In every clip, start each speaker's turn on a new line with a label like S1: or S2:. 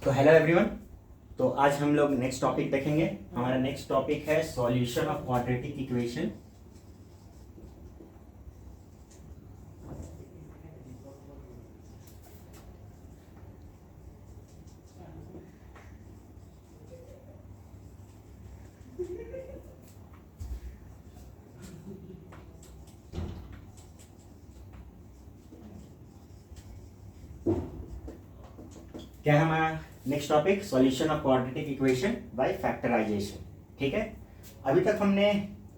S1: तो hello everyone. तो आज हम लोग नेक्स्ट टॉपिक देखेंगे। हमारा नेक्स्ट टॉपिक है सॉल्यूशन ऑफ क्वाड्रेटिक इक्वेशन। क्या है हमारा next topic? Solution of quadratic equation by factorisation. ठीक है, अभी तक हमने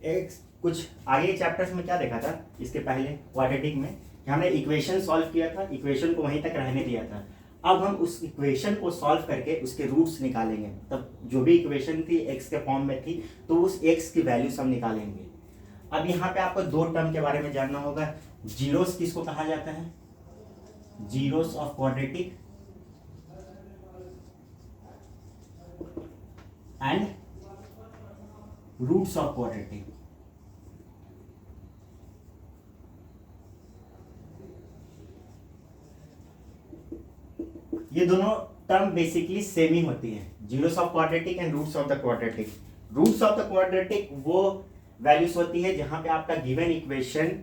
S1: एक कुछ आगे चैप्टर्स में क्या देखा था, इसके पहले क्वाड्रेटिक में कि हमने इक्वेशन सॉल्व किया था, इक्वेशन को वहीं तक रहने दिया था। अब हम उस इक्वेशन को सॉल्व करके उसके रूट्स निकालेंगे। तब जो भी इक्वेशन थी एक्स के फॉर्म में थी, तो उस एक्स की वैल्यूज हम निकालेंगे। अब यहाँ पे आपको दो टर्म के बारे में जानना होगा। जीरोस किसको कहा जाता है? Zeros of quadratic and roots of quadratic. ये दोनों टर्म बेसिकली सेम ही होती है, zeros of quadratic and roots of the quadratic. Roots of the quadratic वो वैल्यूज होती है जहां पे आपका गिवन इक्वेशन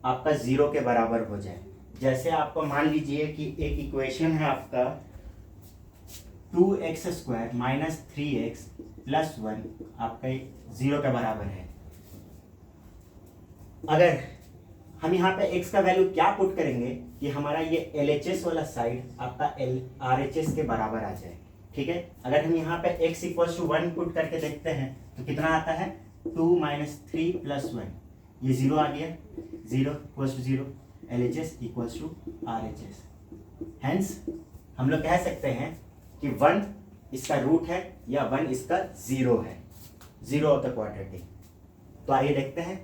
S1: आपका जीरो के बराबर हो जाए। जैसे आपको मान लीजिए कि एक इक्वेशन है आपका 2x² माइनस 3x प्लस 1 आपका जीरो के बराबर है। अगर हम यहाँ पे x का वैल्यू क्या पुट करेंगे कि हमारा ये LHS वाला साइड आपका RHS के बराबर आ जाए। ठीक है, अगर हम यहाँ पे x इक्वल्स टू 1 पुट करके देखते हैं तो कितना आता है? 2 माइनस 3 प्लस 1, ये जीरो आ गया। Zero equals to zero, LHS equals to RHS। Hence हम लोग कह सकते हैं कि 1 इसका रूट है या 1 इसका जीरो है, जीरो ऑफ द क्वाड्रेटिक। तो आइए देखते हैं,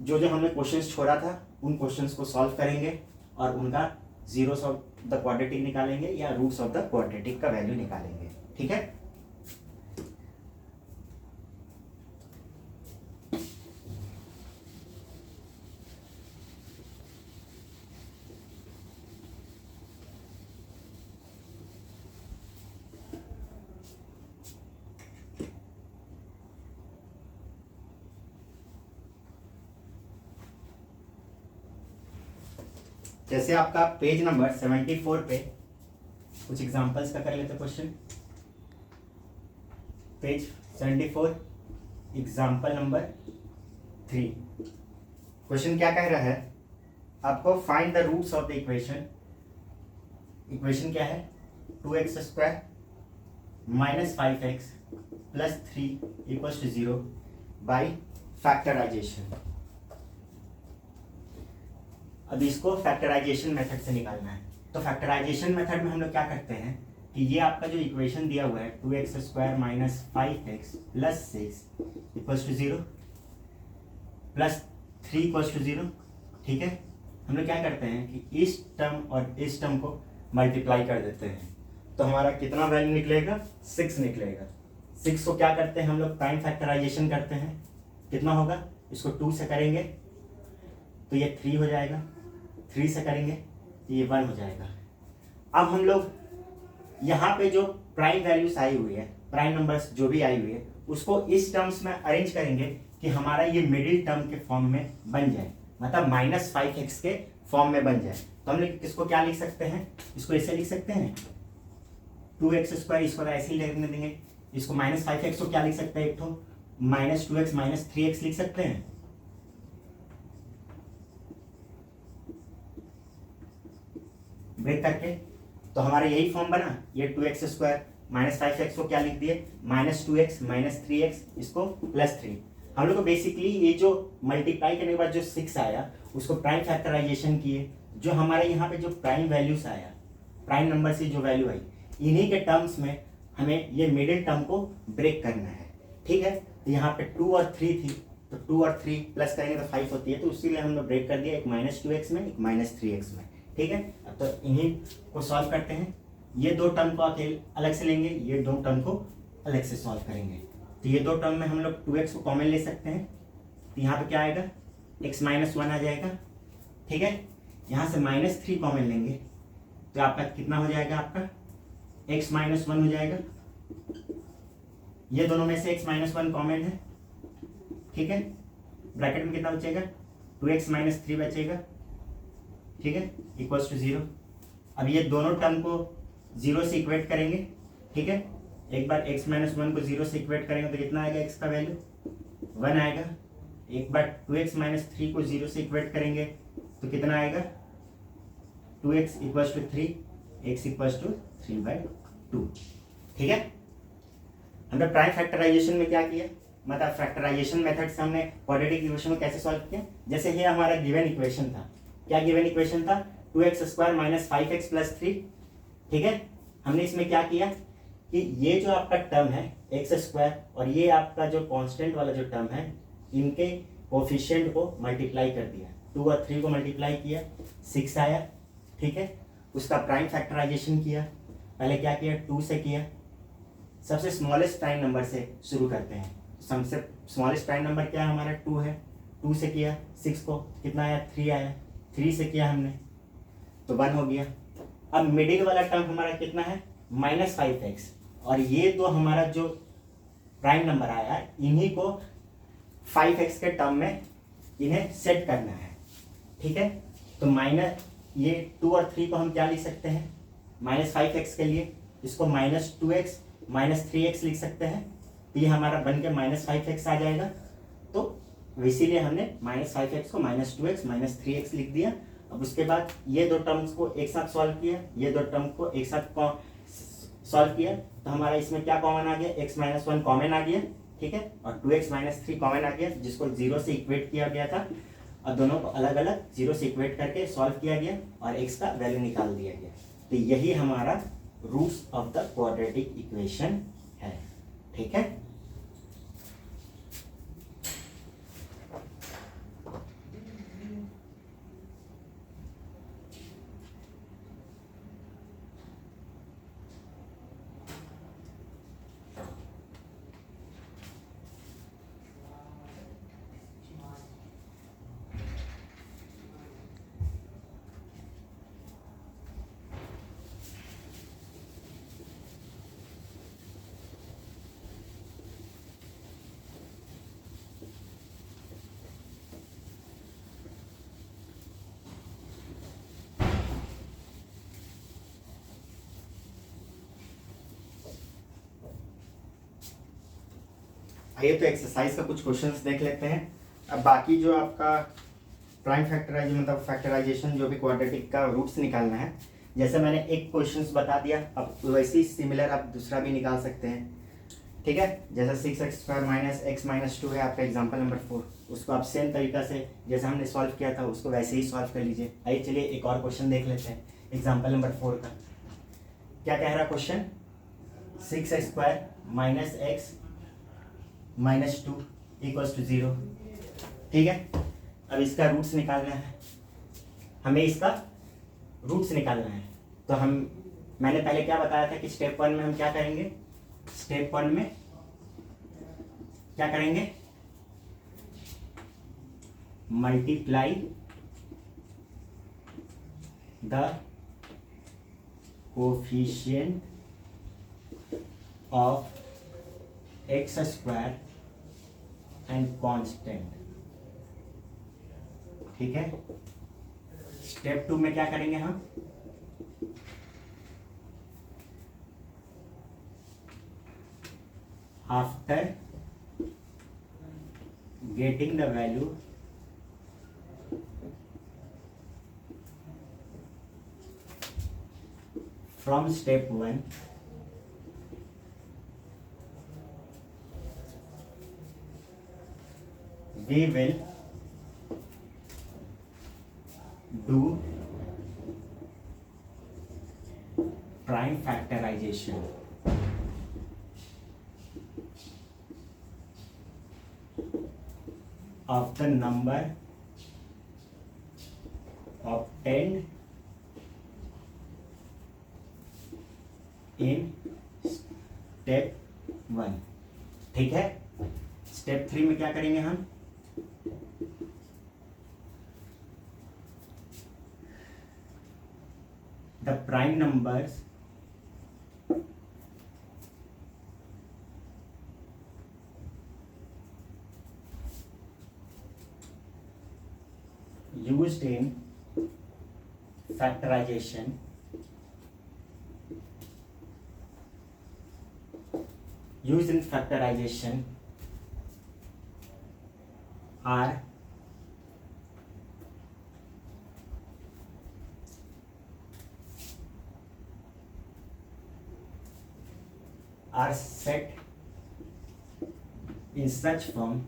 S1: जो जो हमने क्वेश्चंस छोड़ा था उन क्वेश्चंस को सॉल्व करेंगे और उनका जीरोस ऑफ द क्वाड्रेटिक निकालेंगे या रूट्स ऑफ द क्वाड्रेटिक का वैल्यू निकालेंगे। ठीक है, जैसे आपका पेज नंबर 74 पे कुछ एग्जांपल्स का कर लेते question. Page 74 example number 3। Question क्या कह रहा है? आपको find the roots of the equation. Equation क्या है? 2x² minus 5x plus 3 equals to 0 by factorisation. अब इसको फैक्टराइजेशन मेथड से निकालना है। तो फैक्टराइजेशन मेथड में हम लोग क्या करते हैं कि ये आपका जो इक्वेशन दिया हुआ है 2x² minus 5x plus 6 equals to 0 plus 3 equals to 0। ठीक है, हम लोग क्या करते हैं कि इस टर्म और इस टर्म को मल्टीप्लाई कर देते हैं। तो हमारा कितना वैल्यू निकलेगा? 6 निकलेगा। 6 को क्या करते हैं हम लोग? प्राइम फैक्टराइजेशन करते हैं। कितना होगा? इसको 2 से करेंगे तो ये 3 हो जाएगा, 3 से करेंगे तो ये 1 हो जाएगा। अब हम लोग यहाँ पे जो प्राइम वैल्यूज आई हुई है, प्राइम नंबर्स जो भी आई हुई है, उसको इस टर्म्स में अरेंज करेंगे कि हमारा ये मिडिल टर्म के फॉर्म में बन जाए, मतलब -5x के फॉर्म में बन जाए। तो हम लोग इसको क्या लिख सकते हैं? इसको ऐसे लिख सकते हैं 2x², इसको ऐसे ही लिखने देंगे। इसको -5x को क्या लिख सकते हैं? एक तो -2x माइनस 3x लिख सकते हैं। ब्रेक करके तो हमारा यही फॉर्म बना। ये 2x² माइनस 5x को क्या लिख दिए? -2x माइनस 3x, इसको +3। हम लोग को बेसिकली ये जो मल्टीप्लाई करने के बाद जो 6 आया उसको प्राइम फैक्टराइजेशन किए। जो हमारे यहाँ पे जो प्राइम वैल्यूज आया, प्राइम नंबर से जो वैल्यू आई, इन्हीं के टर्म्स में हमें ये मिडिल टर्म को ब्रेक करना है। ठीक है, तो यहाँ पे 2 और 3 थी, तो 2 और 3 प्लस करेंगे तो 5 होती है, तो इसीलिए हमने ब्रेक कर दिया, एक -2x में, एक -3x में। ठीक है, अब तो इन्हीं को सॉल्व करते हैं। ये दो टर्म को अकेले अलग से लेंगे, ये दो टर्म को अलग से सॉल्व करेंगे। तो ये दो टर्म में हम लोग 2x को कॉमन ले सकते हैं, तो यहाँ पे क्या आएगा? x माइनस 1 आ जाएगा। ठीक है, यहाँ से -3 कॉमन लेंगे तो आपका कितना हो जाएगा? आपका x माइनस वन हो जाएगा, ये दोनों में से x माइनस वन कॉमन है, ठीक है। ब्रैकेट में कितना बचेगा, 2x माइनस थ्री बचेगा, ठीक है, इक्वल्स टू 0। अब ये दोनों टर्म को 0 से इक्वेट करेंगे, ठीक है। एक बार x माइनस वन को 0 से इक्वेट करेंगे तो कितना आएगा, x का वैल्यू 1 आएगा। एक बार 2x माइनस थ्री को 0 से इक्वेट करेंगे तो कितना आएगा, 2x equals to 3, x equals to 3/2, ठीक है। हमने प्राइम फैक्टराइजेशन में क्या किया, मतलब फैक्टराइजेशन मेथड से हमने क्वाड्रेटिक इक्वेशन को कैसे सॉल्व किया। जैसे ये हमारा गिवन इक्वेशन था, क्या गिवन इक्वेशन था, 2x square minus 5x plus 3, ठीक है। हमने इसमें क्या किया कि ये जो आपका टर्म है एक्स स्क्वायर और ये आपका जो कांस्टेंट वाला जो टर्म है, इनके कोफिशिएंट को मल्टीप्लाई कर दिया, 2 और 3 को मल्टीप्लाई किया, 6 आया, ठीक है। उसका प्राइम फैक्टराइजेशन किया, पहले क्या किया, 2 से किया, सबसे स्मॉलेस्ट प्राइम नंबर से शुरू करते हैं। सबसे स्मॉलेस्ट प्राइम नंबर क्या है हमारा, 2 है, 2 से किया, 6 को कितना आया, 3 आया, 3 से किया हमने तो 1 हो गया। अब मिडिल वाला टर्म हमारा कितना है, -5x, और ये तो हमारा जो प्राइम नंबर आया इन्हीं को 5x के टर्म में इन्हें सेट करना है, ठीक है। तो माइनस ये 2 और 3 को हम क्या लिख सकते हैं, -5x के लिए इसको -2x -3x लिख सकते हैं, तो ये हमारा बन के -5x आ जाएगा। तो इसीलिए हमने -5x को -2x -3x लिख दिया। अब उसके बाद ये दो टर्म्स को एक साथ सॉल्व किया, ये दो टर्म को एक साथ सॉल्व किया, तो हमारा इसमें क्या कॉमन आ गया, x माइनस वन कॉमन आ गया, ठीक है, और 2x माइनस थ्री कॉमन आ गया, जिसको 0 से इक्वेट किया गया था। और दोनों को अलग अलग 0 से इक्वेट करके सॉल्व किया गया और x का वैल्यू निकाल दिया गया। तो यही हमारा roots of the quadratic equation है, ठीक है। आइए तो एक्सरसाइज का कुछ क्वेश्चंस देख लेते हैं। अब बाकी जो आपका प्राइम फैक्टराइजेशन मतलब फैक्टराइजेशन जो भी क्वाड्रेटिक का रूट्स निकालना है, जैसे मैंने एक क्वेश्चंस बता दिया, अब वैसे ही सिमिलर आप दूसरा भी निकाल सकते हैं, ठीक है। जैसे 6x square minus x minus 2 है आपका एग्जाम्पल नंबर 4, उसको आप सेम तरीका से जैसे हमने सॉल्व किया था उसको वैसे ही सॉल्व कर लीजिए। आइए चलिए एक और क्वेश्चन देख लेते हैं एग्जाम्पल नंबर 4 का। क्या कह रहा question, 6x square minus x minus 2 equals to 0, ठीक है। अब इसका रूट्स निकालना है, हमें इसका रूट्स निकालना है। तो मैंने पहले क्या बताया था कि स्टेप 1 में हम क्या करेंगे, स्टेप 1 में क्या करेंगे, multiply the coefficient of x square and constant, ठीक है। स्टेप 2 में क्या करेंगे हम, after getting the value from step 1, we will do prime factorization of the number obtained in step 1, ठीक है। स्टेप 3 में क्या करेंगे हम, the prime numbers used in factorization are set in such form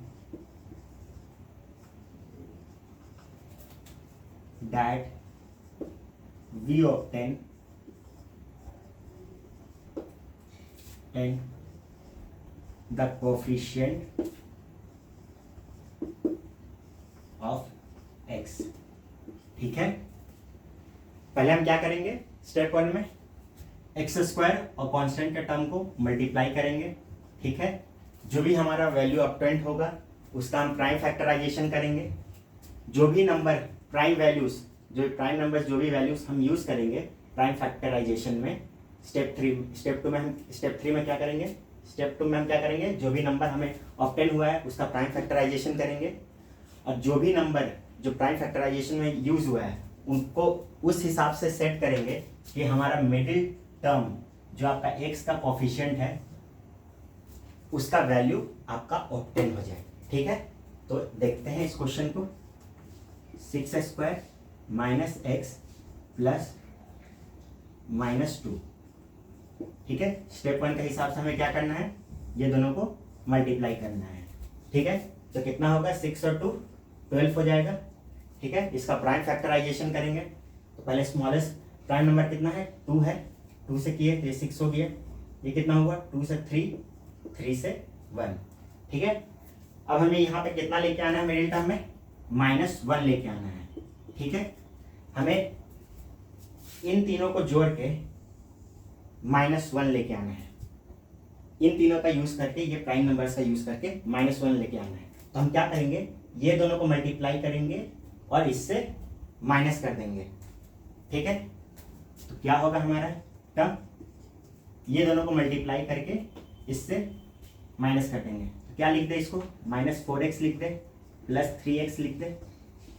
S1: that we obtain and the coefficient of x। ठीक है, पहले हम क्या करेंगे स्टेप 1 में एक्स स्क्वायर और कांस्टेंट के टर्म को मल्टीप्लाई करेंगे। ठीक है, जो भी हमारा वैल्यू ऑब्टेंड होगा उसका हम प्राइम फैक्टराइजेशन करेंगे। जो भी नंबर प्राइम वैल्यूज, जो प्राइम नंबर्स, जो भी वैल्यूज हम यूज करेंगे प्राइम फैक्टराइजेशन में स्टेप 3 में क्या करेंगे, स्टेप 2 में हम क्या करेंगे, जो भी नंबर हमें ऑब्टेन हुआ है उसका प्राइम फैक्टराइजेशन करेंगे और जो भी नंबर जो प्राइम फैक्टराइजेशन में यूज हुआ है उनको उस हिसाब से सेट करेंगे कि हमारा मिडिल टर्म जो आपका एक्स का कोफिशिएंट है उसका वैल्यू आपका ऑब्टेन हो जाए। ठीक है, तो देखते हैं इस क्वेश्चन को। 6² माइनस एक्स प्लस -2। ठीक है, स्टेप 1 के हिसाब से हमें क्या करना है, ये दोनों को मल्टीप्लाई करना है। ठीक है, तो कितना होगा, 6 और 2 12 हो जाएगा। ठीक है, इसका प्राइम फैक्टराइजेशन करेंगे तो पहले स्मॉलेस्ट प्राइम नंबर कितना है, 2 है, 2 से किए तो ये 6 हो गया। ये कितना हुआ, 2 से 3, 3 से 1। ठीक है, अब हमें यहाँ पे कितना लेके आना है, मिडिल टर्म में -1 लेके आना है। ठीक है, हमें इन तीनों को जोड़ के -1 लेके आना है। इन तीनों का यूज करके, ये प्राइम नंबर्स का यूज करके -1 लेके आना है। तो हम क्या करेंगे, ये दोनों को मल्टीप्लाई करेंगे और इससे माइनस कर देंगे। ठीक है, तो क्या होगा हमारा टर्म, ये दोनों को मल्टीप्लाई करके इससे माइनस कर देंगे। तो क्या लिख दे इसको, -4x लिख दे, प्लस 3x लिख दे,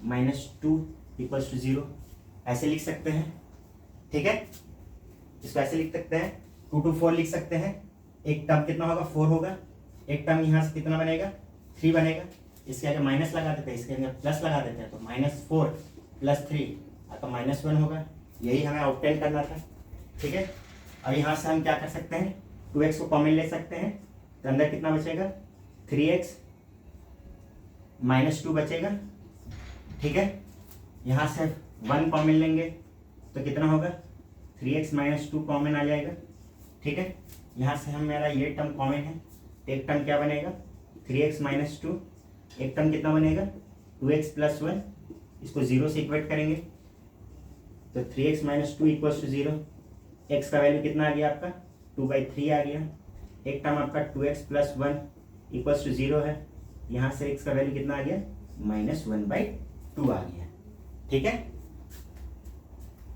S1: -2 = 0 ऐसे लिख सकते हैं। ठीक है, इसको ऐसे लिख सकते हैं, 2 to 4 लिख सकते हैं। एक टर्म कितना होगा, 4 होगा। एक टर्म यहाँ से कितना बनेगा, 3 बनेगा। इसके आगे माइनस लगा देते हैं, इसके अंदर प्लस लगा देते हैं, तो -4 + 3 तो -1 होगा। यही हमें ऑब्टेन करना था। ठीक है, अब यहाँ से हम क्या कर सकते हैं, 2x को कॉमन ले सकते हैं, तो अंदर कितना बचेगा, 3x -2 बचेगा। ठीक है, यहाँ से 1 कॉमन लेंगे तो कितना होगा, 3x -2 कॉमन आ जाएगा। ठीक है, यहाँ से हम मेरा ये टर्म कॉमन है, तो एक टर्म क्या बनेगा, 3x -2, एक टर्म कितना बनेगा, 2x + 1, इसको 0 से इक्वेट करेंगे तो 3x -2 = 0। x का वैल्यू कितना आ गया आपका, 2/3 आ गया। एक टर्म आपका 2x + 1 = 0 है, यहाँ से x का वैल्यू कितना आ गया, -1/2 आ गया। ठीक है,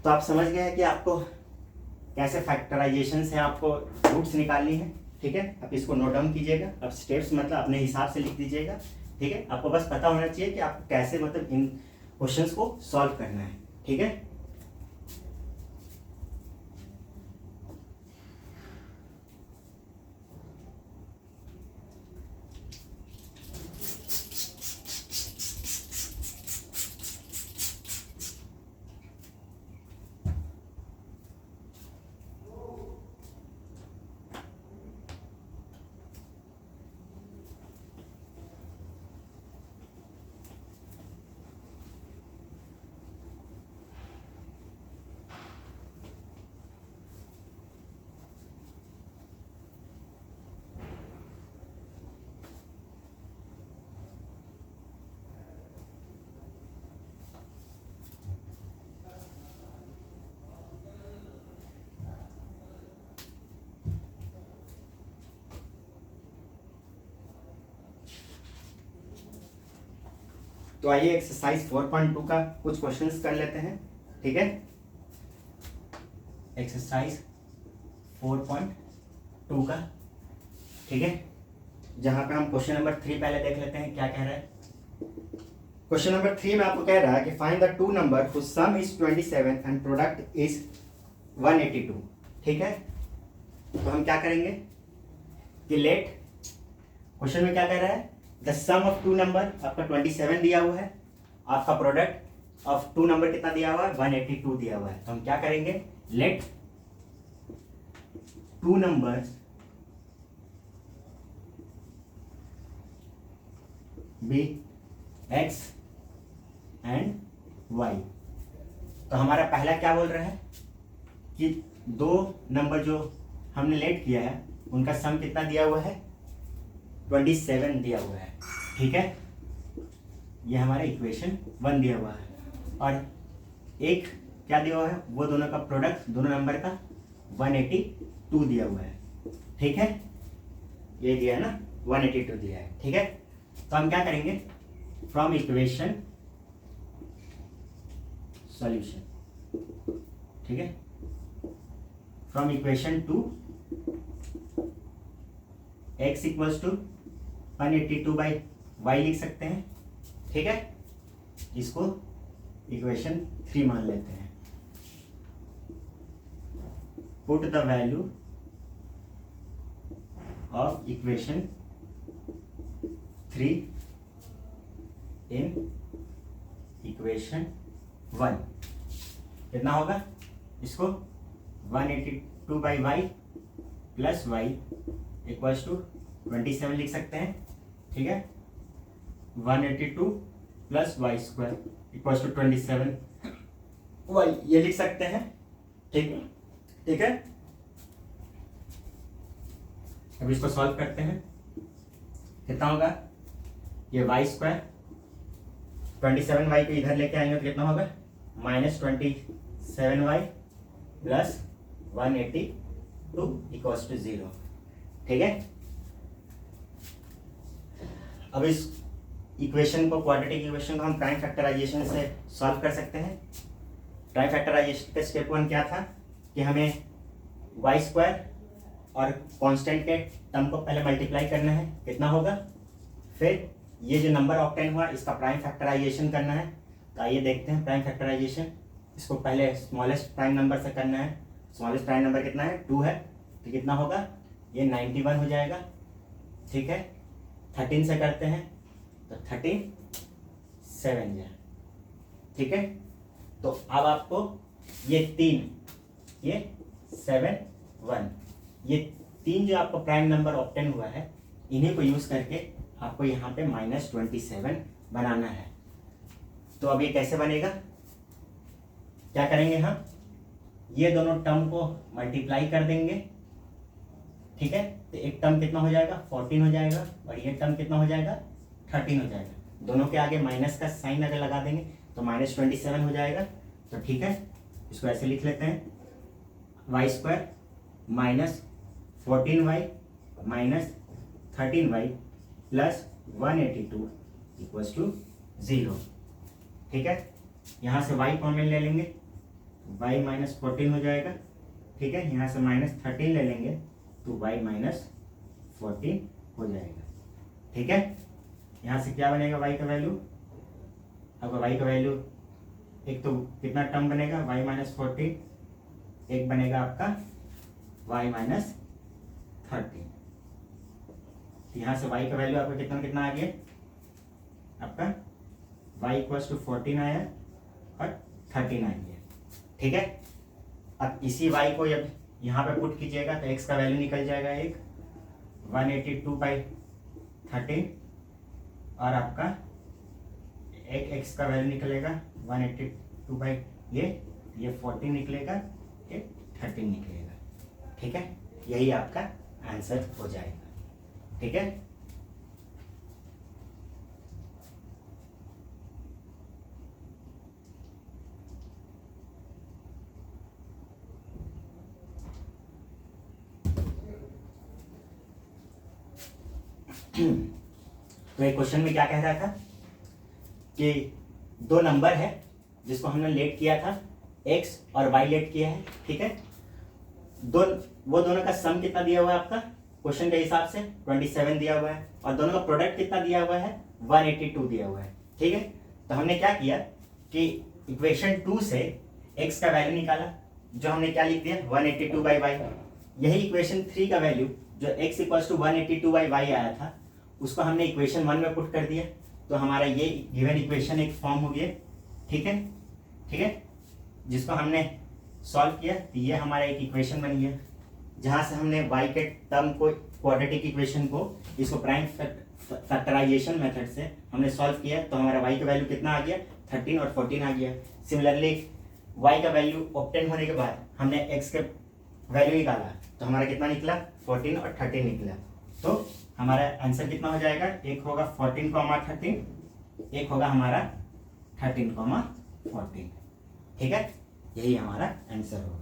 S1: तो आप समझ गए हैं कि आपको कैसे फैक्टराइजेशन से आपको रूट्स निकालनी है। ठीक है, आप इसको नोट डाउन कीजिएगा, अब स्टेप्स मतलब अपने हिसाब से लिख दीजिएगा। ठीक है, आपको बस पता होना चाहिए कि आपको कैसे मतलब इन क्वेश्चंस को सॉल्व करना है। ठीक है, तो आइए एक्सरसाइज 4.2 का कुछ क्वेश्चंस कर लेते हैं। ठीक है, एक्सरसाइज 4.2 का। ठीक है, जहां पे हम क्वेश्चन नंबर 3 पहले देख लेते हैं क्या कह रहा है। क्वेश्चन नंबर 3 में आपको कह रहा है कि find the two number whose sum is 27 and product is 182। ठीक है, तो हम क्या करेंगे कि लेट, क्वेश्चन में क्या कह रहा है, the sum of two number आपका 27 दिया हुआ है, आपका प्रोडक्ट ऑफ टू नंबर कितना दिया हुआ है, 182 दिया हुआ है। तो हम क्या करेंगे, let two numbers be x and y। तो हमारा पहला क्या बोल रहा है कि दो नंबर जो हमने लेट किया है उनका सम कितना दिया हुआ है, 27 दिया हुआ है। ठीक है, ये हमारा इक्वेशन 1 दिया हुआ है, और एक क्या दिया हुआ है, वो दोनों का प्रोडक्ट दोनों नंबर का 182 दिया हुआ है। ठीक है, ये दिया है ना, 182 दिया है। ठीक है, तो हम क्या करेंगे, फ्रॉम इक्वेशन सॉल्यूशन। ठीक है, from equation two x equals to 182 by y लिख सकते हैं। ठीक है, इसको इक्वेशन 3 मान लेते हैं। Put the value of equation 3 in equation 1। कितना होगा, इसको 182 by y plus y equals to 27 लिख सकते हैं। ठीक है, 182 plus y square equals to 27 y, ये लिख सकते हैं। ठीक है, ठीक है, अब इसको सॉल्व करते हैं। कितना होगा, ये वाई स्क्वायर 27 वाई को इधर लेके आएंगे तो कितना होगा, -27 वाई प्लस 182 इक्वल्स टू 0। ठीक है, अब इस इक्वेशन को, क्वाड्रेटिक इक्वेशन को हम प्राइम फैक्टराइजेशन से सॉल्व कर सकते हैं। प्राइम फैक्टराइजेशन का स्टेप 1 क्या था कि हमें वाई स्क्वायर और कांस्टेंट के टर्म को पहले मल्टीप्लाई करना है, कितना होगा, फिर ये जो नंबर ऑब्टेन हुआ इसका प्राइम फैक्टराइजेशन करना है। तो आइए देखते हैं प्राइम फैक्टराइजेशन। इसको पहले स्मॉलेस्ट प्राइम नंबर से करना है। स्मॉलेस्ट प्राइम नंबर कितना है, 2 है, तो कितना होगा, ये 91 हो जाएगा। ठीक है, 13 से करते हैं तो 37 जाए। ठीक है, तो अब आपको ये 3, ये 7 1, ये 3 जो आपको प्राइम नंबर ऑब्टेन हुआ है, इन्हीं को यूज करके आपको यहाँ पे -27 बनाना है। तो अब ये कैसे बनेगा, क्या करेंगे हम, ये दोनों टर्म को मल्टीप्लाई कर देंगे। ठीक है, तो एक टर्म कितना हो जाएगा, 14 हो जाएगा, और ये टर्म कितना हो जाएगा, 13 हो जाएगा। दोनों के आगे माइनस का साइन अगर लगा देंगे तो -27 हो जाएगा। तो ठीक है, इसको ऐसे लिख लेते हैं, y square -14y -13y plus 182 equals to 0। ठीक है, यहाँ से y कॉमन ले लेंगे, y -14 हो जाएगा। ठीक है, यहाँ से -13 ले लेंगे तो y -14 हो जाएगा। ठीक है, यहाँ से क्या बनेगा y का वैल्यू, आपका y का वैल्यू एक तो कितना टर्म बनेगा, y -14, एक बनेगा आपका y -13। यहाँ से y का वैल्यू आपका कितना कितना आ गया, आपका y इक्वल्स टू 14 आया और 13 आ गया। ठीक है, अब इसी y को जब यहाँ पे पुट कीजिएगा तो x का वैल्यू निकल जाएगा, एक 182 बाई 13, और आपका एक x का वैल्यू निकलेगा 182 बाई ये 14 निकलेगा, ये 13 निकलेगा। ठीक है, यही आपका आंसर हो जाएगा। ठीक है, तो एक क्वेश्चन में क्या कह रहा था कि दो नंबर है जिसको हमने लेट किया था, x और y लेट किया है। ठीक है, वो दोनों का सम कितना दिया हुआ है आपका क्वेश्चन के हिसाब से 27 दिया हुआ है, और दोनों का प्रोडक्ट कितना दिया हुआ है 182 दिया हुआ है। ठीक है, तो हमने क्या किया कि इक्वेशन 2 से x का वैल्यू निकाला, जो हमने क्या लिख दिया 182/y। यही इक्वेशन 3 का वैल्यू जो x इक्वल्स टू 182/y आया था, उसको हमने इक्वेशन 1 में पुट कर दिया, तो हमारा ये गिवन इक्वेशन एक फॉर्म हो गया। ठीक है, ठीक है, जिसको हमने सॉल्व किया तो ये हमारा एक इक्वेशन बन गया, जहां से हमने y के टर्म को, क्वाड्रेटिक इक्वेशन को, इसको प्राइम फैक्टराइजेशन मेथड से हमने सॉल्व किया, तो हमारा y का वैल्यू कितना आ गया 13 और 14 आ गया। सिमिलरली y का वैल्यू ऑब्टेन होने के बाद हमने x के वैल्यू निकाला, तो हमारा कितना निकला 14 और 13 निकला। तो हमारा आंसर कितना हो जाएगा, एक होगा 14,13, एक होगा हमारा 13,14। ठीक है, यही हमारा आंसर होगा।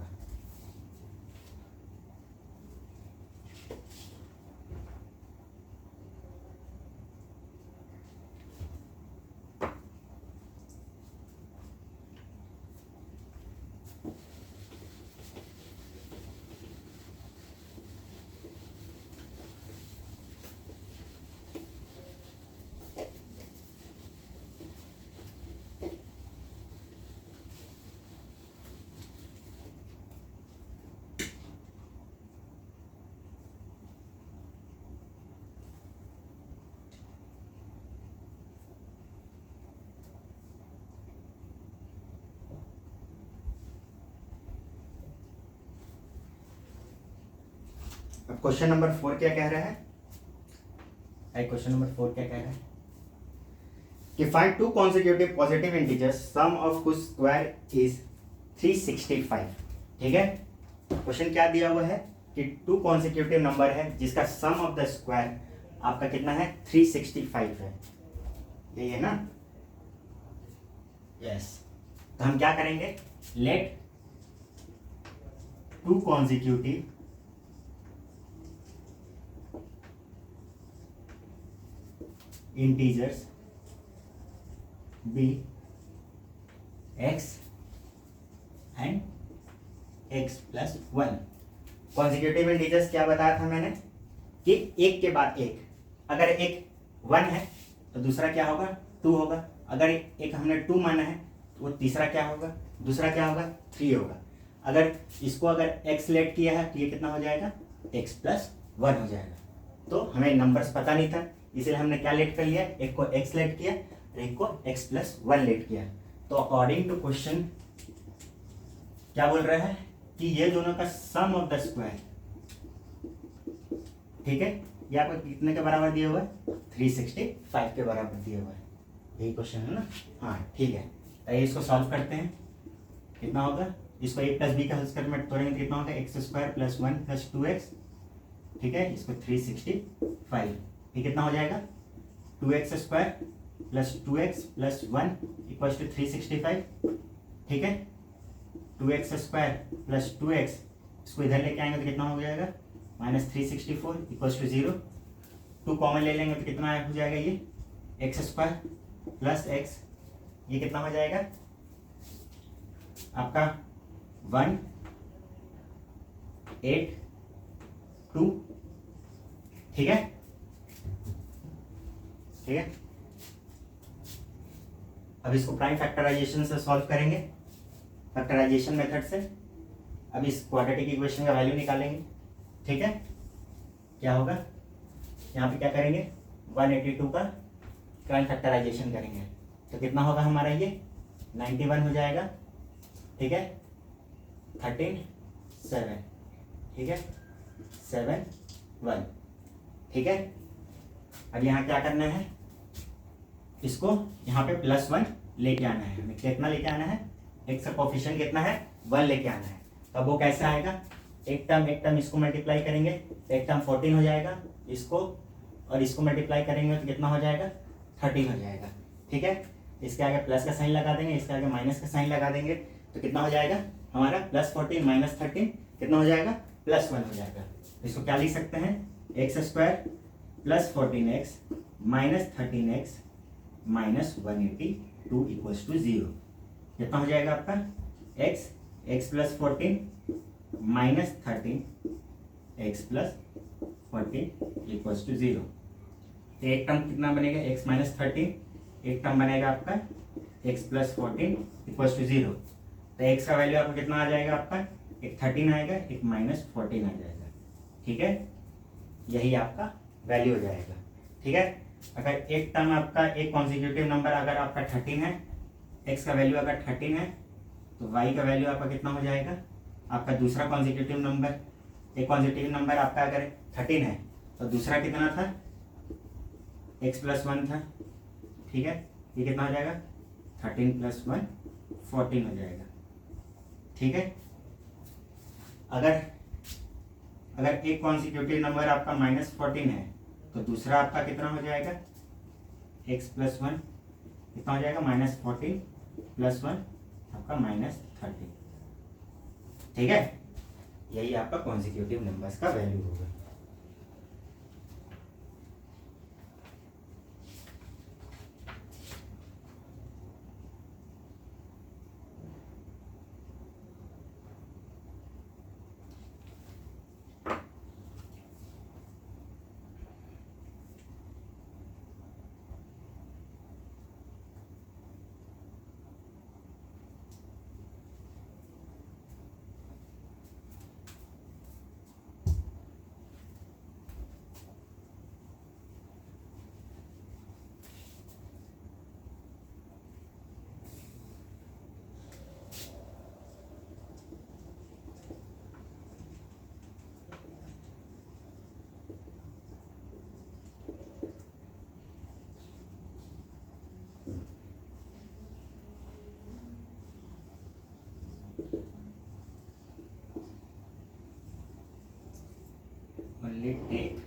S1: अब क्वेश्चन नंबर 4 क्या कह रहा है, क्वेश्चन नंबर 4 क्या कह रहा है कि find two consecutive positive integers sum of कुछ स्क्वायर इज 365। ठीक है, क्वेश्चन क्या दिया हुआ है कि टू कॉन्सेक्यूटिव नंबर है जिसका सम ऑफ द स्क्वायर आपका कितना है 365 है, यही है ना। यस, तो हम क्या करेंगे, let two consecutive integers be x and x plus 1। Consecutive integers क्या बताया था मैंने कि एक के बाद एक, अगर एक 1 है तो दूसरा क्या होगा 2 होगा, अगर एक हमने 2 माना है तो वो तीसरा क्या होगा, दूसरा क्या होगा 3 होगा। अगर इसको अगर x लेट किया है तो ये कितना हो जाएगा x plus 1 हो जाएगा। तो हमें नंबर्स पता नहीं था, इसलिए हमने क्या लेट कर लिया, एक को x लेट किया और एक को x plus 1 लेट किया। तो अकॉर्डिंग टू क्वेश्चन क्या बोल रहा है कि ये दोनों का सम ऑफ द स्क्वायर, ठीक है, ये आपको कितने के बराबर दिया हुआ है 365 के बराबर दिया हुआ है, यही क्वेश्चन है ना। हाँ ठीक है, तो इसको सॉल्व करते हैं, कितना होगा, इसको a प्लस बी का हल करके तोड़ेंगे तो कितना होगा x² + 1 + 2x। ठीक है, इसको 365, ये कितना हो जाएगा 2x² + 2x + 1 = 365। ठीक है, 2x² + 2x, इसको इधर लेके आएंगे तो कितना हो जाएगा -364 = 0। 2 कॉमन ले लेंगे तो कितना हो जाएगा, ये x² + x, ये कितना हो जाएगा आपका 182। ठीक है, ठीक है, अब इसको प्राइम फैक्टराइजेशन से सॉल्व करेंगे, फैक्टराइजेशन मेथड से। अब इस क्वाड्रेटिक इक्वेशन का वैल्यू निकालेंगे। ठीक है, क्या होगा, यहाँ पे क्या करेंगे 182 का प्राइम फैक्टराइजेशन करेंगे तो कितना होगा हमारा ये 91 हो जाएगा। ठीक है, 13 7, ठीक है 7 1। ठीक है, अब यहाँ क्या करना है, इसको यहाँ पे +1 लेके आना है, हमें कितना लेके आना है, x का कोफिशिएंट कितना है 1 लेके आना है। तब वो कैसे आएगा, एक टर्म इसको मल्टीप्लाई करेंगे, एक टर्म 14 हो जाएगा, इसको और इसको मल्टीप्लाई करेंगे तो कितना हो जाएगा 13 हो जाएगा। ठीक है, इसके आगे प्लस का साइन लगा देंगे, इसके आगे माइनस का साइन लगा देंगे तो कितना हो जाएगा हमारा +14 - 13 कितना हो जाएगा +1 हो जाएगा। इसको क्या लिख सकते हैं, x² + 14x - 13x - 182 = 0। कितना हो जाएगा आपका x + 14 - 13 x + 14 = 0। तो एक टर्म कितना बनेगा x - 13, एक टर्म बनेगा आपका x प्लस 14 इक्वल्स टू 0। तो x का वैल्यू आपका कितना आ जाएगा, आपका एक 13 आएगा, एक माइनस 14 आ जाएगा। ठीक है, यही आपका वैल्यू हो जाएगा। ठीक है, अगर एक टर्म आपका एक कॉन्जिक्यूटिव नंबर अगर आपका 13 है, x का वैल्यू अगर 13 है, तो y का वैल्यू आपका कितना हो जाएगा, आपका दूसरा कॉन्जिक्यूटिव नंबर, एक कॉन्जिक्यूटिव नंबर आपका अगर 13 है तो दूसरा कितना था, x प्लस 1 था। ठीक है, ये कितना हो जाएगा, 13 प्लस 1 14 हो जाएगा। ठीक है, अगर एक कॉन्जिक्यूटिव नंबर आपका -14 है तो दूसरा आपका कितना हो जाएगा, x प्लस 1 कितना हो जाएगा, -14 प्लस 1 आपका -13। ठीक है, यही आपका कॉन्जिक्यूटिव नंबर्स का वैल्यू होगा। Only take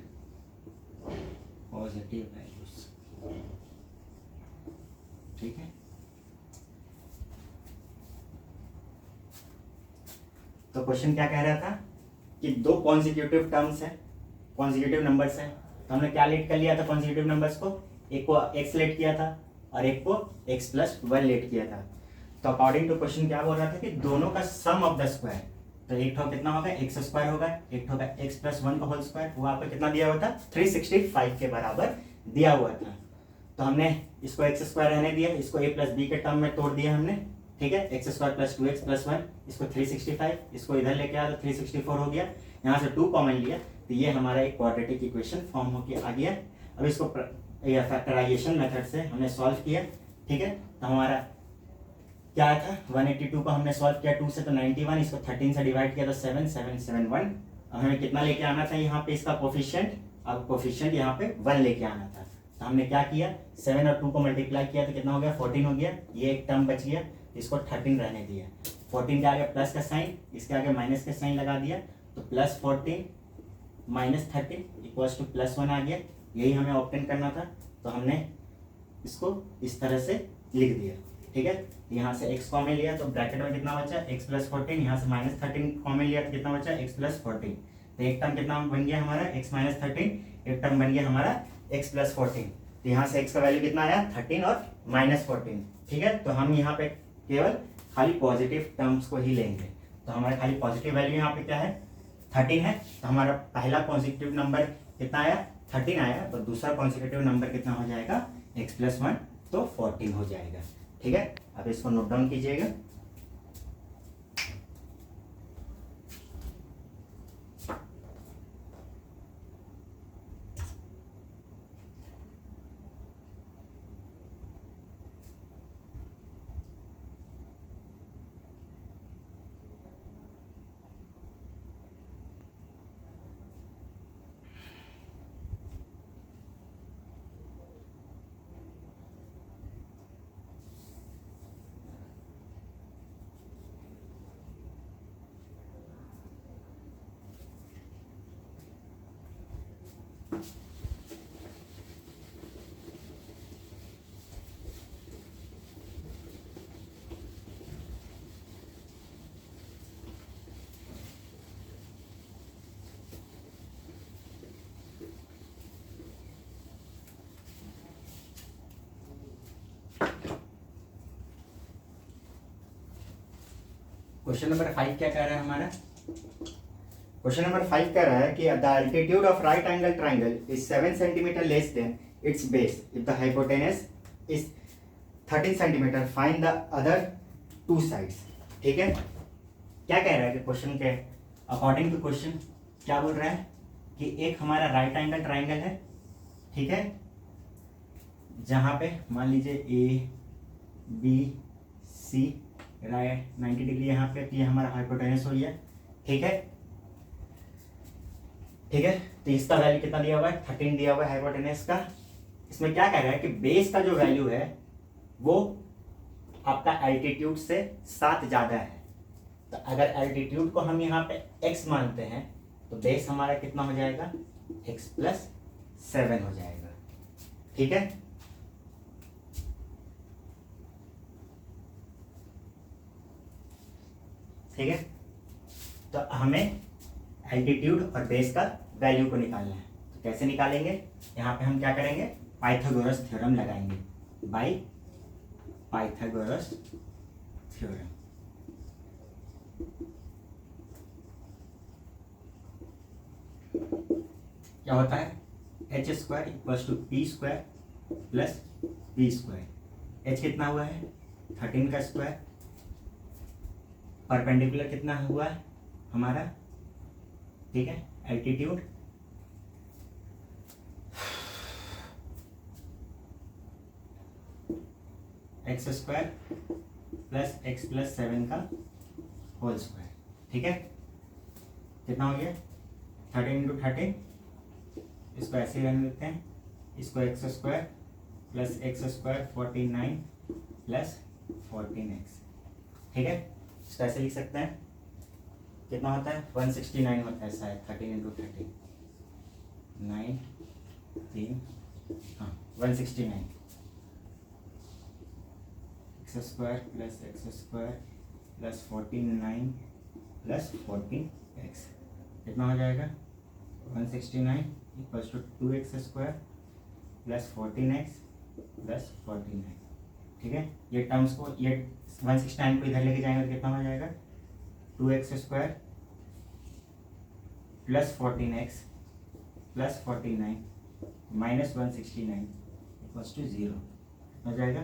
S1: positive values। ठीक है, तो क्वेश्चन क्या कह रहा था कि दो कॉन्जिक्यूटिव टर्म्स है, कॉन्जिक्यूटिव नंबर्स है, तो हमने क्या लेट कर लिया था कॉन्जिक्यूटिव नंबर्स को, एक को x लेट किया था और एक को x प्लस 1 लेट किया था। तो अकॉर्डिंग टू क्वेश्चन क्या बोल रहा था कि दोनों का सम ऑफ द स्क्वायर, तो एक ठो कितना होगा, x स्क्वायर होगा, एक ठो का x प्लस 1 का होल स्क्वायर, वो आपको कितना दिया हुआ था, 365 के बराबर दिया हुआ था। तो हमने इसको x स्क्वायर रहने दिया, इसको a प्लस बी के टर्म में तोड़ दिया हमने। ठीक है, x square plus 2x plus 1, इसको 365, इसको इधर लेके आया तो 364 हो गया, यहाँ से 2 कॉमन लिया तो ये हमारा एक क्वाड्रेटिक इक्वेशन फॉर्म होके आ गया। अब इसको फैक्टराइजेशन मेथड से हमने सॉल्व किया। ठीक है, तो हमारा क्या था, 182 को हमने सॉल्व किया 2 से तो 91, इसको 13 से डिवाइड किया तो 7771। अब हमें कितना लेके आना था यहाँ पे इसका कोफिशिएंट, अब कोफिशिएंट यहाँ पे 1 लेके आना था। तो हमने क्या किया, 7 और 2 को मल्टीप्लाई किया तो कितना हो गया, 14 हो गया, ये एक टर्म बच गया, इसको 13 रहने दिया। 14 के आगे प्लस का साइन, इसके आगे माइनस का साइन लगा दिया, तो plus 14 minus 13 equals two plus 1 आ गया। यही हमें ऑब्टेन करना था, तो हमने इसको इस तरह से लिख दिया। ठीक है, यहाँ से x कॉमन लिया तो ब्रैकेट में कितना बचा, x प्लस 14, यहाँ से माइनस 13 कॉमन लिया तो कितना बचा, x प्लस 14। तो एक टर्म कितना बन गया हमारा, x माइनस 13, एक टर्म बन गया हमारा x प्लस 14। तो यहाँ से x का वैल्यू कितना आया, 13 और माइनस 14। ठीक है, तो हम यहाँ पे केवल खाली पॉजिटिव टर्म्स को ही लेंगे। तो हमारा खाली पॉजिटिव वैल्यू यहाँ पे क्या है, 13 है। तो हमारा पहला कॉन्जिक्यूटिव नंबर कितना आया, 13 आया, तो दूसरा कॉन्जिक्यूटिव नंबर कितना हो जाएगा, x प्लस 1, तो 14 हो जाएगा। ठीक है, अब इसको नोट डाउन कीजिएगा। क्वेश्चन नंबर 5 क्या कह रहा है हमारा, क्वेश्चन नंबर 5 कह रहा है कि the altitude of right angle triangle is 7 centimetre less than it's base if the hypotenuse is 13 centimetre, find the other two sides. ठीक है, क्या कह रहा है कि क्वेश्चन के अकॉर्डिंग टू क्वेश्चन क्या बोल रहा है कि एक हमारा राइट एंगल ट्राइंगल है, ठीक है, जहां पे मान लीजिए A B C right 90 degree यहाँ पे, तो ये हमारा हाइपोटेनस हो गया। ठीक है, ठीक है, तो इसका वैल्यू कितना दिया हुआ है, 13 दिया हुआ है हाइपोटेनस का। इसमें क्या कह रहा है कि बेस का जो वैल्यू है वो आपका एल्टीट्यूड से 7 ज्यादा है। तो अगर एल्टीट्यूड को हम यहाँ पे x मानते हैं तो बेस हमारा कितना हो जाएगा, x प्लस 7 हो जाएगा। ठीक है, ठीक है, तो हमें एल्टीट्यूड और बेस का वैल्यू को निकालना है। तो कैसे निकालेंगे, यहाँ पे हम क्या करेंगे, पाइथागोरस थ्योरम लगाएंगे, बाय पाइथागोरस थ्योरम। क्या होता है, H square equals to P square plus B square. H कितना हुआ है, 13 का स्क्वायर, परपेंडिकुलर कितना हुआ है हमारा, ठीक है, altitude x square plus x plus 7 का होल स्क्वायर। ठीक है, कितना हो गया, 13 इंटू 13, इसको ऐसे ही रहने देते हैं, इसको x square plus x square 49 plus 14x। ठीक है, इसको ऐसे लिख सकते हैं, कितना होता है, 169 होता है शायद, 13 इंटू 13 9 3 हाँ 169 x square plus 49 plus 14x कितना हो जाएगा, 169 equals to 2x square plus 14x plus 14x। ठीक है, ये टर्म्स को, ये 169 को इधर लेके जाएंगे तो कितना हो जाएगा, 2x square plus 14x plus 49 minus 169 equals to 0 हो जाएगा,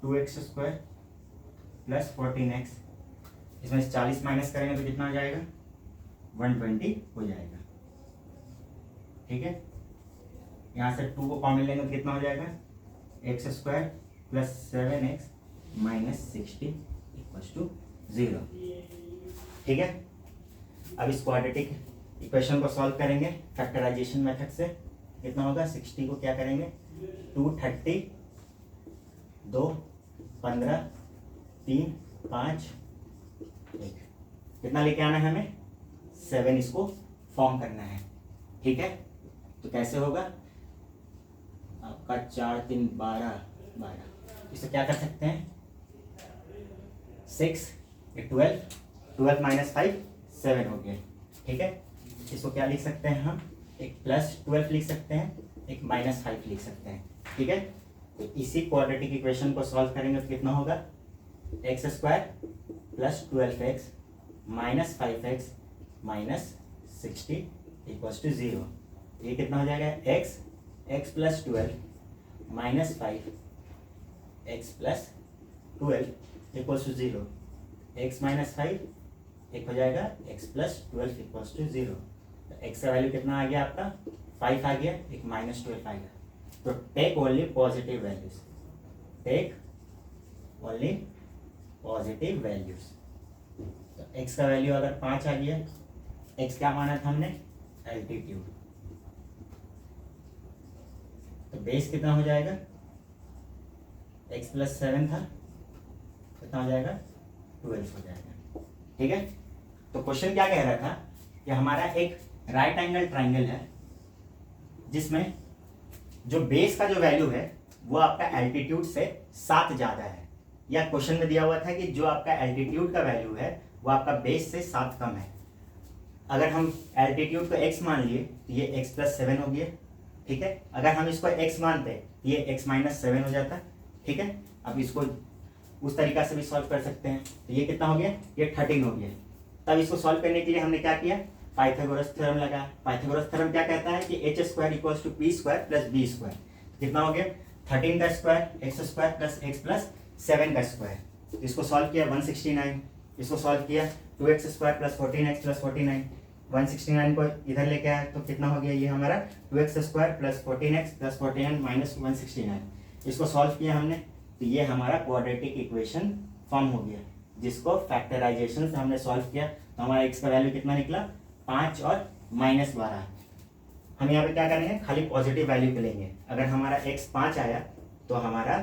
S1: 2x स्क्वायर प्लस 14x, इसमें से 40 माइनस करेंगे तो कितना हो जाएगा, 120 हो जाएगा। ठीक है, यहाँ से 2 को कॉमन लेंगे तो कितना हो जाएगा, x square plus 7x minus 60 equals to 0। ठीक है, अब इस क्वाड्रेटिक इक्वेशन को सॉल्व करेंगे फैक्टराइजेशन मेथड से। कितना होगा, 60 को क्या करेंगे, 230 2 15 3 5 1, कितना लेके आना है हमें, 7 इसको फॉर्म करना है। ठीक है, तो कैसे होगा आपका, 4 3 12 12, इसे क्या कर सकते हैं, 6 12 माइनस 5 7 हो गया। ठीक है, इसको क्या लिख सकते हैं हम, एक प्लस 12 लिख सकते हैं, एक माइनस 5 लिख सकते हैं। ठीक है, तो इसी क्वाड्रेटिक इक्वेशन को सॉल्व करेंगे तो कितना होगा, x square plus 12x minus 5x minus 60 equals to 0। ये कितना हो जाएगा, x plus 12 minus 5 x plus 12 equals to 0, x minus 5 एक हो जाएगा, x प्लस 12 इक्वल्स टू 0। तो x का वैल्यू कितना आ गया आपका, 5 आ गया, एक माइनस 12 आ गया। तो take only positive values, take only positive values. तो x का वैल्यू अगर 5 आ गया, x क्या माना था हमने, एल्टीट्यूड, तो बेस कितना हो जाएगा, x प्लस 7 था, कितना हो जाएगा, 12 हो जाएगा। ठीक है, तो क्वेश्चन क्या कह रहा था कि हमारा एक राइट एंगल ट्राइंगल है जिसमें जो बेस का जो वैल्यू है वो आपका एल्टीट्यूड से 7 ज्यादा है, या क्वेश्चन में दिया हुआ था कि जो आपका एल्टीट्यूड का वैल्यू है वो आपका बेस से 7 कम है। अगर हम एल्टीट्यूड को x मान लिए तो ये x प्लस 7 हो गया। ठीक है, अगर हम इसको x मानते तो ये x माइनस 7 हो जाता। ठीक है, अब इसको उस तरीका से भी सॉल्व कर सकते हैं। तो ये कितना हो गया, ये 13 हो गया। तब इसको सॉल्व करने के लिए हमने क्या किया, पाइथागोरस थ्योरम लगा। पाइथागोरस थ्योरम क्या कहता है कि H square equals to P square plus B square. कितना हो गया, 13 का square x square plus x plus 7 का स्क्वायर। इसको सॉल्व किया 169, इसको सॉल्व किया 2x square plus 14x plus 49, 169 को इधर लेके आया तो कितना हो गया ये हमारा 2x square plus 14x plus 49 minus 169। इसको सॉल्व किया हमने तो ये हमारा क्वाड्रेटिक इक्वेशन फॉर्म हो गया, जिसको फैक्टराइजेशन से हमने सॉल्व किया तो हमारा x का वैल्यू कितना निकला 5 और -12। हम यहाँ पे क्या करेंगे, खाली पॉजिटिव वैल्यू पे लेंगे। अगर हमारा x 5 आया तो हमारा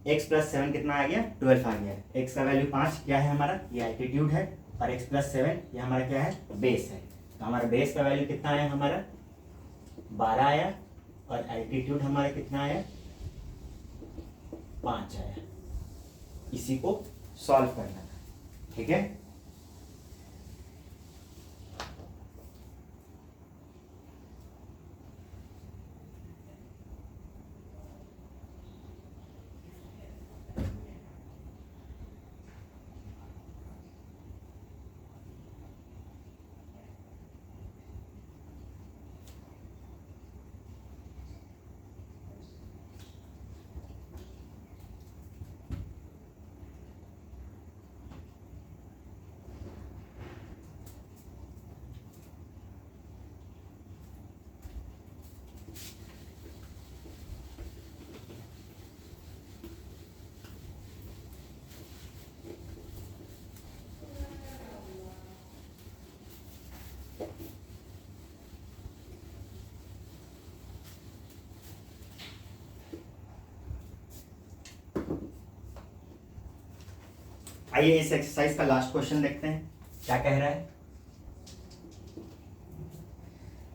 S1: x प्लस 7 कितना आ गया 12 आ गया। x का वैल्यू 5 क्या है हमारा, ये एल्टीट्यूड है, और x प्लस 7 ये हमारा क्या है बेस है। तो हमारा बेस का वैल्यू कितना आया हमारा 12 आया, और एल्टीट्यूड हमारा कितना आया 5 आया। इसी को सॉल्व करना था, ठीक है। आइए इस एक्सरसाइज का लास्ट क्वेश्चन देखते हैं क्या कह रहा है।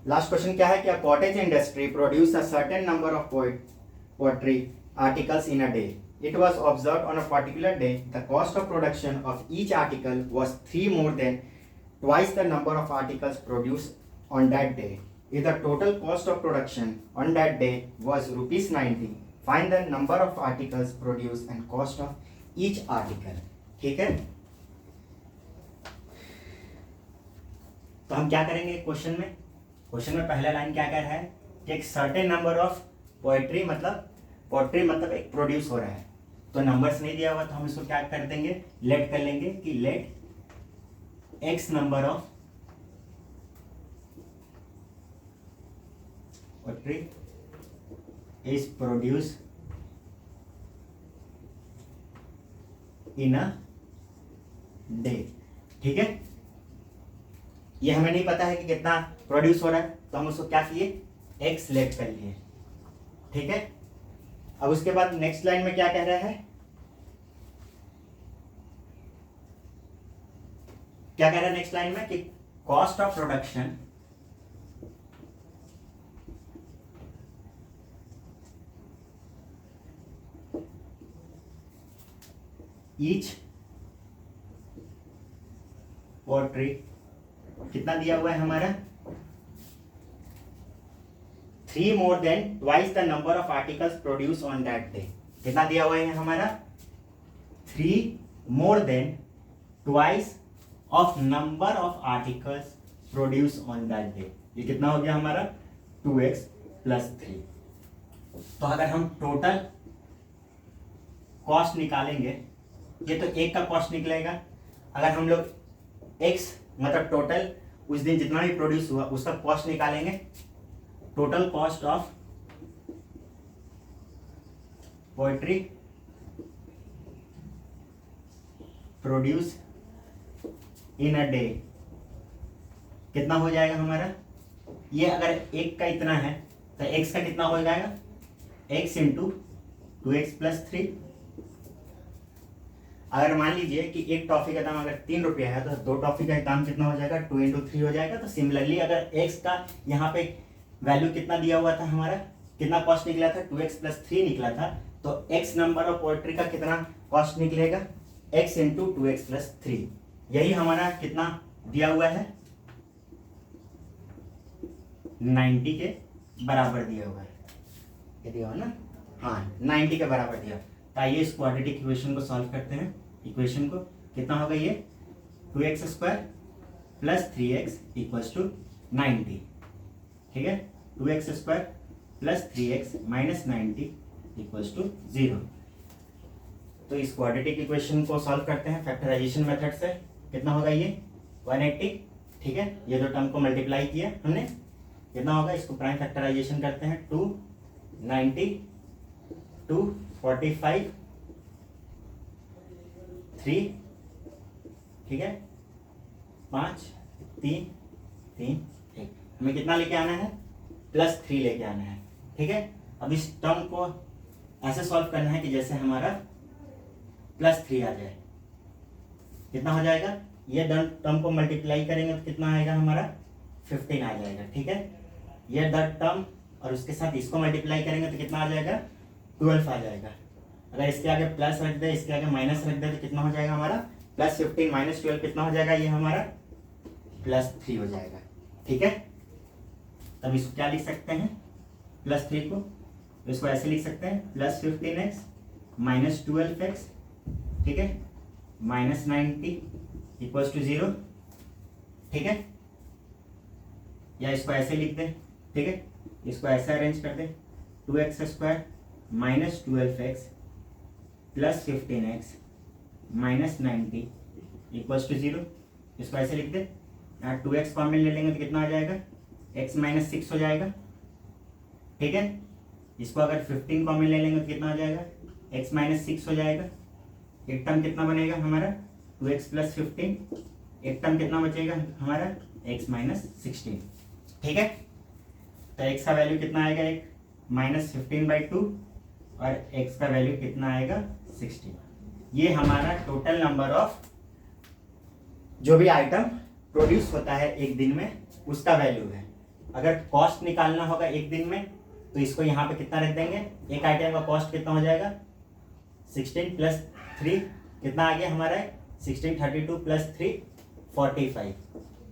S1: लास्ट क्वेश्चन क्या है कि cottage industry produce a certain number of poetry articles in a day. It was observed on a particular day the cost of production of each article was 3 more than twice the number of articles produced on that day. If the total cost of production on that day was ₹90, find the number of articles produced and cost of each article. ठीक है, तो हम क्या करेंगे question में पहला line क्या कह रहा है कि एक सर्टेन नंबर ऑफ पोएट्री मतलब एक प्रोड्यूस हो रहा है, तो नंबर्स नहीं दिया हुआ तो हम इसको क्या कर देंगे, लेट कर लेंगे कि let x number of poetry is produced in a day। ठीक है, ये हमें नहीं पता है कि कितना प्रोड्यूस हो रहा है, तो हम उसको क्या किए x लेट कर लिए। ठीक है, अब उसके बाद नेक्स्ट लाइन में क्या कह रहा है, क्या कह रहा है नेक्स्ट लाइन में कि cost of production each poetry कितना दिया हुआ है हमारा 3 more than twice the number of articles produce on that day. कितना दिया हुआ है हमारा 3 more than twice of number of articles produce on that day. ये कितना हो गया हमारा 2x प्लस 3। तो अगर हम टोटल कॉस्ट निकालेंगे, ये तो एक का कॉस्ट निकलेगा। अगर हम लोग x मतलब टोटल उस दिन जितना भी प्रोड्यूस हुआ उसका कॉस्ट निकालेंगे, total cost of poetry produce in a day कितना हो जाएगा हमारा, ये अगर एक का इतना है तो x का कितना हो जाएगा x इंटू 2x प्लस 3। अगर मान लीजिए कि एक टॉफी का दाम अगर 3 रुपया है तो 2 टॉफी का दाम कितना हो जाएगा 2 इंटू 3 हो जाएगा। तो सिमिलरली अगर x का यहाँ पे वैल्यू कितना दिया हुआ था हमारा, कितना कॉस्ट निकला था 2x प्लस 3 निकला था, तो x नंबर ऑफ पोएट्री का कितना कॉस्ट निकलेगा x इंटू 2x प्लस 3। यही हमारा कितना दिया हुआ है 90 के बराबर दिया हुआ है, ये दिया हुआ ना, हाँ 90 के बराबर दिया। तो आइए इस क्वाड्रेटिक इक्वेशन को सॉल्व करते हैं। इक्वेशन को कितना होगा ये 2x square plus 3x equals to 90। ठीक है, 2x square plus 3x minus 90 equals to 0। तो इस क्वाड्रेटिक इक्वेशन को सॉल्व करते हैं फैक्टराइजेशन मेथड से। कितना होगा ये 180, ठीक है। ये दो टर्म को मल्टीप्लाई किया हमने, कितना होगा, इसको प्राइम फैक्टराइजेशन करते हैं 290 245 3, ठीक है, 5 3 3 1। हमें कितना लेके आना है, +3 लेके आना है, ठीक है। अब इस टर्म को ऐसे सॉल्व करना है कि जैसे हमारा +3 आ जाए। कितना हो जाएगा, ये टर्म को मल्टीप्लाई करेंगे तो कितना आएगा हमारा 15 आ जाएगा, ठीक है। ये टर्म और उसके साथ इसको मल्टीप्लाई करेंगे तो कितना आ जाएगा 12 आ जाएगा। अगर इसके आगे प्लस रख दे, इसके आगे माइनस रख दे तो कितना हो जाएगा हमारा +15 - 12 कितना हो जाएगा, ये हमारा +3 हो जाएगा, ठीक है। तब इसको क्या लिख सकते हैं, +3 को इसको ऐसे लिख सकते हैं +15x - 12x, ठीक है, -90 इक्वल्स टू 0, ठीक है। या इसको ऐसे लिख दें, ठीक है, इसको ऐसे अरेंज कर दें 2x² - 12x + 15x - 90 equals to 0। इसको ऐसे लिख दें। यहाँ 2x कॉमन ले लेंगे तो कितना आ जाएगा, x - 6 हो जाएगा, ठीक है। इसको अगर 15 कॉमन ले लेंगे तो कितना आ जाएगा, x - 6 हो जाएगा। एक टर्म कितना बनेगा हमारा 2x + 15, एक टर्म कितना बचेगा हमारा x - 16, ठीक है। तो x का वैल्यू कितना आएगा, एक -15/2 और x का वैल्यू कितना आएगा 16। ये हमारा टोटल नंबर ऑफ जो भी आइटम प्रोड्यूस होता है एक दिन में उसका वैल्यू है। अगर कॉस्ट निकालना होगा एक दिन में तो इसको यहाँ पे कितना रख देंगे, एक आइटम का कॉस्ट कितना हो जाएगा 16 + 3 कितना आ गया हमारा 16, 32 + 3 45।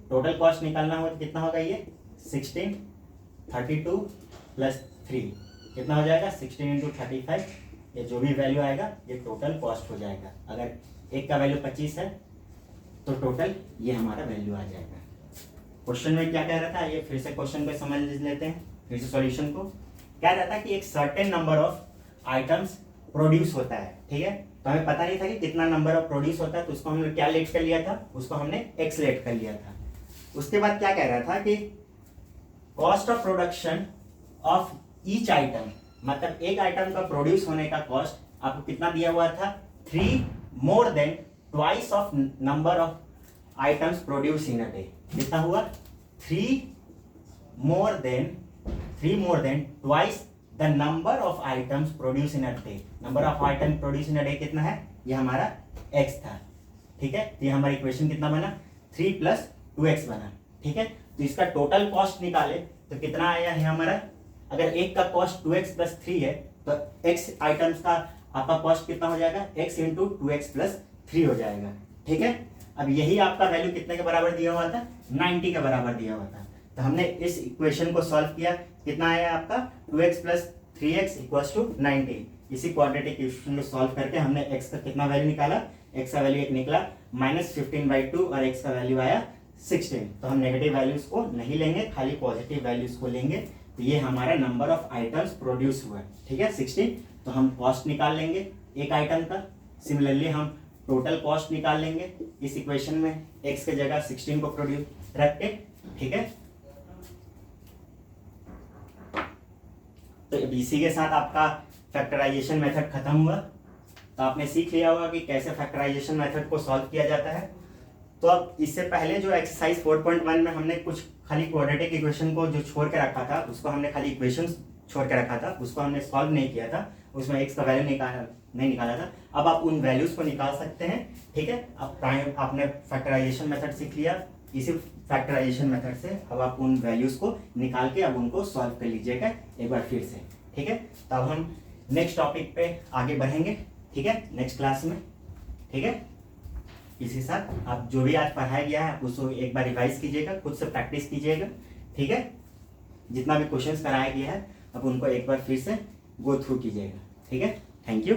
S1: टोटल कॉस्ट निकालना होगा तो कितना होगा ये 16, 32 + 3 कितना हो जाएगा 16 × 35। ये जो भी वैल्यू आएगा ये टोटल कॉस्ट हो जाएगा। अगर एक का वैल्यू 25 है तो टोटल ये हमारा वैल्यू आ जाएगा। क्वेश्चन में क्या कह रहा था, ये फिर से क्वेश्चन को समझ लेते हैं, फिर से सॉल्यूशन को। क्या रहता है कि एक certain number of items produce होता है, ठीक है। तो हमें पता नहीं था कि कितना नंबर ऑफ प्रोड्यूस होता है, तो उसको हमने क्या लेट कर लिया था, उसको हमने x लेट कर लिया था। उसके बाद क्या कह रहा था कि cost of production of each item, मतलब एक आइटम का प्रोड्यूस होने का कॉस्ट आपको कितना दिया हुआ था 3 more than twice of number of items produce in a day. कितना हुआ 3 more than twice the number of items produce in a day. Number of item produce in a day कितना है, ये हमारा x था, ठीक है। तो ये हमारा इक्वेशन कितना बना 3 + 2x बना, ठीक है। तो इसका टोटल कॉस्ट निकाले तो कितना आया है हमारा, अगर एक का कॉस्ट 2x + 3 है तो x आइटम्स का आपका कॉस्ट कितना हो जाएगा x × 2x + 3 हो जाएगा, ठीक है। अब यही आपका वैल्यू कितने के बराबर दिया हुआ था 90 के बराबर दिया हुआ था। तो हमने इस इक्वेशन को सॉल्व किया, कितना आया आपका 2x + 3x = 90। इसी क्वाड्रेटिक इक्वेशन को सॉल्व करके हमने x का कितना वैल्यू निकाला, x का वैल्यू एक निकला -15/2 और x का वैल्यू आया 16। तो हम नेगेटिव वैल्यूज को नहीं लेंगे, खाली पॉजिटिव वैल्यूज को लेंगे। तो ये हमारा नंबर ऑफ आइटम्स प्रोड्यूस हुआ, ठीक है 16। तो हम कॉस्ट निकाल लेंगे एक आइटम का। सिमिलरली हम टोटल कॉस्ट निकाल लेंगे इस इक्वेशन में x के जगह 16 को प्रोड्यूस रख के, ठीक है। तो इसी के साथ आपका फैक्टराइजेशन मेथड खत्म हुआ। तो आपने सीख लिया होगा कि कैसे फैक्टराइजेशन मेथड को सॉल्व किया जाता है। तो अब इससे पहले जो एक्सरसाइज 4.1 में हमने कुछ खाली क्वाड्रेटिक इक्वेशन को जो छोड़ के रखा था, उसको हमने खाली इक्वेशन छोड़ के रखा था, उसको हमने सॉल्व नहीं किया था, उसमें x का वैल्यू नहीं निकाला था। अब आप उन वैल्यूज को निकाल सकते हैं, ठीक है। अब प्राइम आपने फैक्टराइजेशन मेथड सीख लिया, इसी फैक्टराइजेशन मेथड से अब आप उन वैल्यूज को निकाल के अब उनको सॉल्व कर लीजिएगा एक बार फिर से, ठीक है। तो अब हम नेक्स्ट टॉपिक पे आगे बढ़ेंगे, ठीक है, नेक्स्ट क्लास में, ठीक है। इसी साथ आप जो भी आज पढ़ाया गया है उसको एक बार रिवाइज कीजिएगा, खुद से प्रैक्टिस कीजिएगा, ठीक है। जितना भी क्वेश्चंस कराया गया है अब उनको एक बार फिर से गो थ्रू कीजिएगा, ठीक है। Thank you.